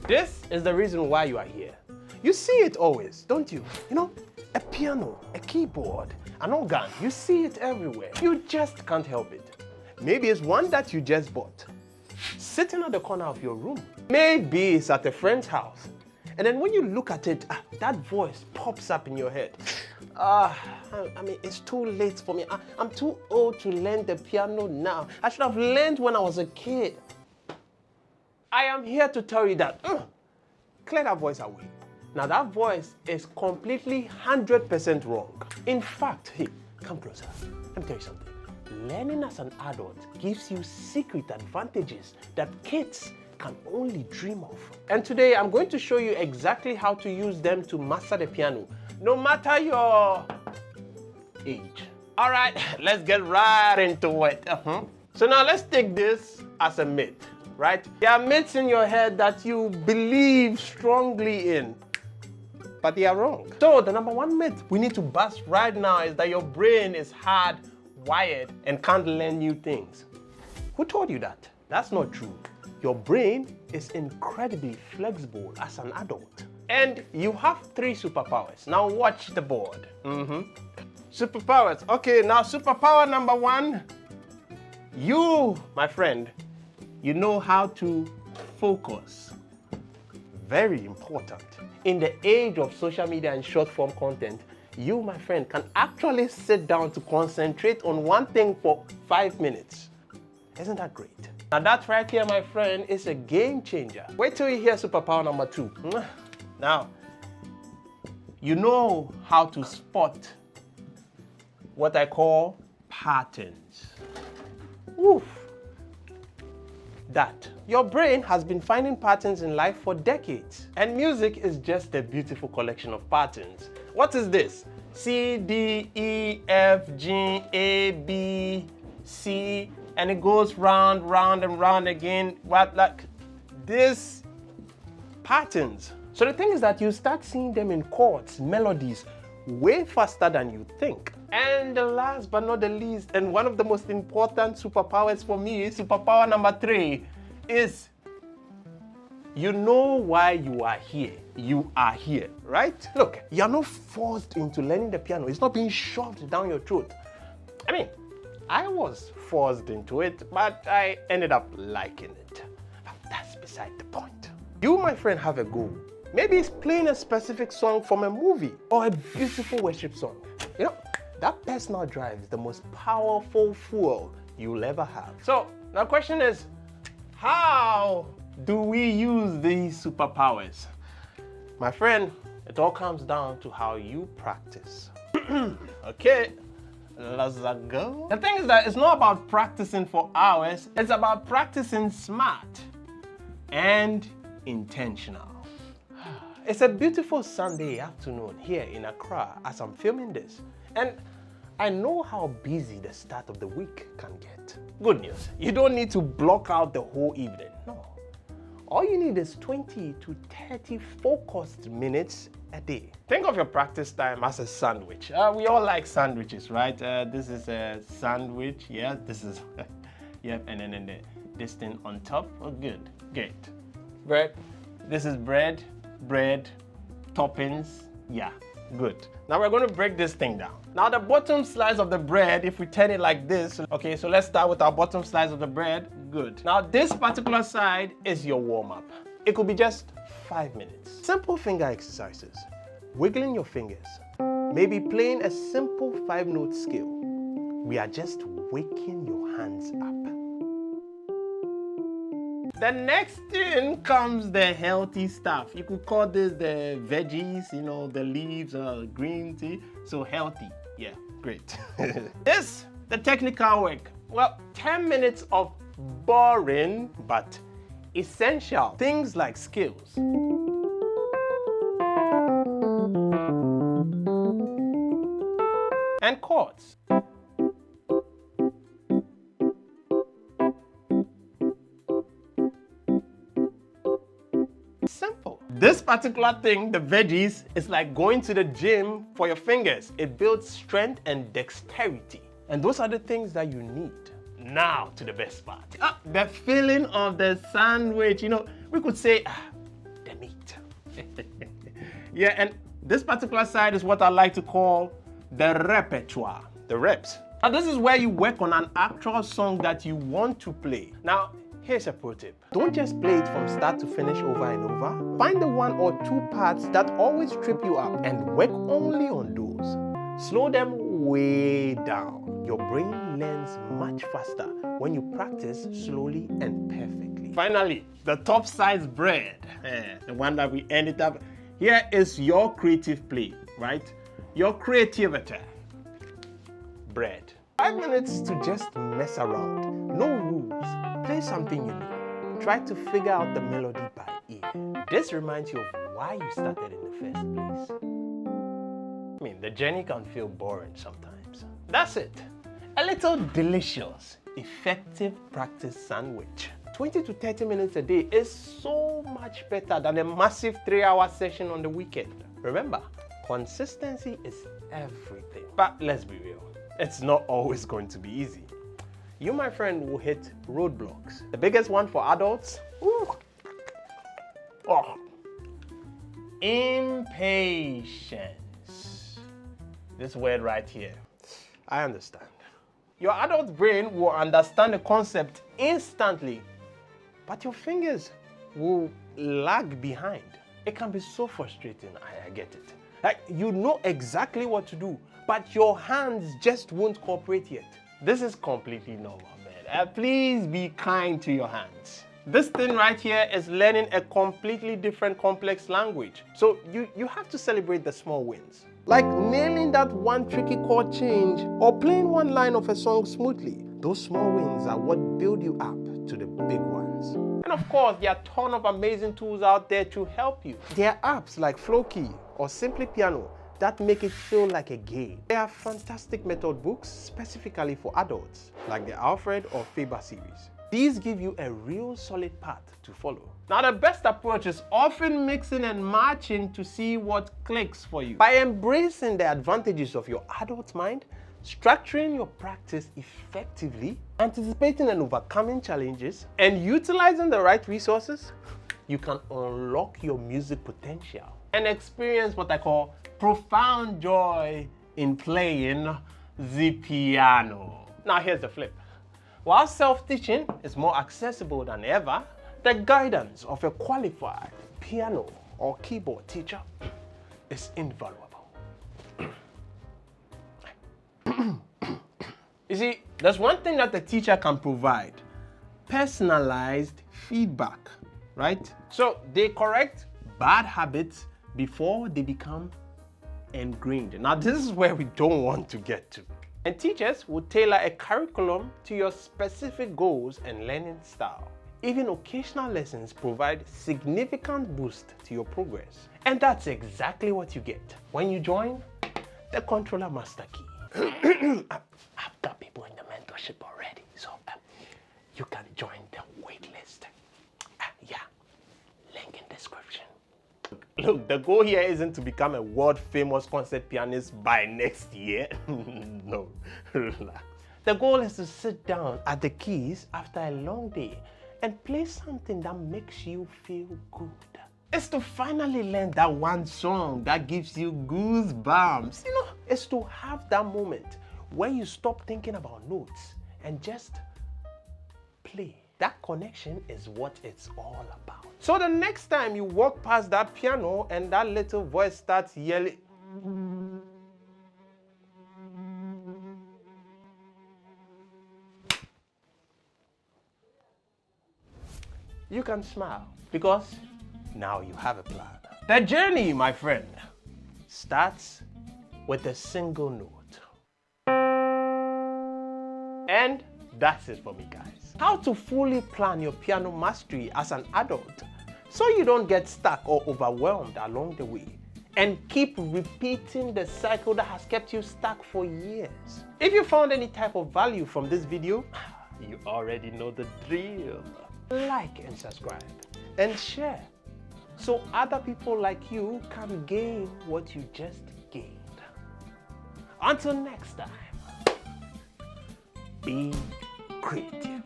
This is the reason why you are here. You see it always, don't you? You know, a piano, a keyboard, an organ, you see it everywhere. You just can't help it. Maybe it's one that you just bought, sitting at the corner of your room. Maybe it's at a friend's house. And then when you look at it, that voice pops up in your head. I mean, it's too late for me. I'm too old to learn the piano now. I should have learned when I was a kid. I am here to tell you that, clear that voice away. Now that voice is completely 100% wrong. In fact, hey, come closer. Let me tell you something. Learning as an adult gives you secret advantages that kids can only dream of. And today I'm going to show you exactly how to use them to master the piano, no matter your age. All right, let's get right into it. So now let's take this as a myth, right? There are myths in your head that you believe strongly in, but they are wrong. So the number one myth we need to bust right now is that your brain is hardwired and can't learn new things. Who told you that? That's not true. Your brain is incredibly flexible as an adult. And you have 3 superpowers. Now watch the board. Superpowers. Okay, now superpower number 1. You, my friend, you know how to focus. Very important. In the age of social media and short form content, you, my friend, can actually sit down to concentrate on one thing for 5 minutes. Isn't that great? Now that right here, my friend, is a game changer. Wait till you hear superpower number 2. Now, you know how to spot what I call patterns. Woof. That. Your brain has been finding patterns in life for decades. And music is just a beautiful collection of patterns. What is this? C, D, E, F, G, A, B, C, and it goes round, round, and round again. What, like these patterns. So the thing is that you start seeing them in chords, melodies, way faster than you think. And the last but not the least, and one of the most important superpowers for me, superpower number 3, is you know why you are here. You are here, right? Look, you're not forced into learning the piano. It's not being shoved down your throat. I mean, I was forced into it, but I ended up liking it. But that's beside the point. You, my friend, have a goal. Maybe it's playing a specific song from a movie or a beautiful worship song. You know, that personal drive is the most powerful fuel you'll ever have. So, the question is, how do we use these superpowers? My friend, it all comes down to how you practice. Okay, let's go. The thing is that it's not about practicing for hours, it's about practicing smart and intentional. It's a beautiful Sunday afternoon here in Accra as I'm filming this. And I know how busy the start of the week can get. Good news, you don't need to block out the whole evening. No. All you need is 20 to 30 focused minutes a day. Think of your practice time as a sandwich. We all like sandwiches, right? This is a sandwich. Yeah, this is, yep, and then this thing on top. Oh, good, great. Bread. This is bread, toppings. Yeah, good. Now we're going to break this thing down. Now the bottom slice of the bread, if we turn it like this, okay, so let's start with our bottom slice of the bread. Good. Now this particular side is your warm-up. It could be just 5 minutes. Simple finger exercises. Wiggling your fingers. Maybe playing a simple 5-note scale. We are just waking your hands up. The next thing comes the healthy stuff. You could call this the veggies, you know, the leaves, green tea. So healthy. Yeah, great. This, the technical work. Well, 10 minutes of boring but essential things like skills. And chords. Simple. This particular thing, the veggies, is like going to the gym for your fingers. It builds strength and dexterity. And those are the things that you need. Now to the best part. The filling of the sandwich. You know, we could say, meat. Yeah, and this particular side is what I like to call the repertoire, the reps. Now this is where you work on an actual song that you want to play. Now, here's a pro tip. Don't just play it from start to finish over and over. Find the 1 or 2 parts that always trip you up and work only on those. Slow them way down. Your brain learns much faster when you practice slowly and perfectly. Finally, the top size bread, the one that we ended up. Here is your creative play, right? Your creativity. Bread. 5 minutes to just mess around. No rules. Play something unique. Try to figure out the melody by ear. This reminds you of why you started in the first place. I mean, the journey can feel boring sometimes. That's it. A little delicious, effective practice sandwich. 20 to 30 minutes a day is so much better than a massive 3-hour session on the weekend. Remember, consistency is everything. But let's be real, it's not always going to be easy. You, my friend, will hit roadblocks. The biggest one for adults, impatience. This word right here, I understand. Your adult brain will understand the concept instantly, but your fingers will lag behind. It can be so frustrating, I get it. Like, you know exactly what to do, but your hands just won't cooperate yet. This is completely normal, man. Please be kind to your hands. This thing right here is learning a completely different complex language. So you have to celebrate the small wins. Like nailing that one tricky chord change or playing one line of a song smoothly. Those small wins are what build you up to the big ones. And of course, there are a ton of amazing tools out there to help you. There are apps like Flowkey or Simply Piano that make it feel like a game. There are fantastic method books specifically for adults, like the Alfred or Faber series. These give you a real solid path to follow. Now, the best approach is often mixing and matching to see what clicks for you. By embracing the advantages of your adult mind, structuring your practice effectively, anticipating and overcoming challenges, and utilizing the right resources, you can unlock your music potential and experience what I call profound joy in playing the piano. Now, here's the flip. While self-teaching is more accessible than ever, the guidance of a qualified piano or keyboard teacher is invaluable. You see, there's one thing that the teacher can provide: personalized feedback, right? So they correct bad habits before they become ingrained. Now, this is where we don't want to get to. And teachers will tailor a curriculum to your specific goals and learning style. Even occasional lessons provide significant boost to your progress. And that's exactly what you get when you join the Controller Master Key. I've got people in the mentorship already, so you can join the waitlist. Yeah, link in description. Look, the goal here isn't to become a world-famous concert pianist by next year. No, relax. The goal is to sit down at the keys after a long day and play something that makes you feel good. It's to finally learn that one song that gives you goosebumps. You know, it's to have that moment where you stop thinking about notes and just play. That connection is what it's all about. So the next time you walk past that piano and that little voice starts yelling, you can smile because now you have a plan. The journey, my friend, starts with a single note. And that's it for me, guys. How to fully plan your piano mastery as an adult so you don't get stuck or overwhelmed along the way and keep repeating the cycle that has kept you stuck for years. If you found any type of value from this video, you already know the drill. Like and subscribe and share so other people like you can gain what you just gained. Until next time, be creative.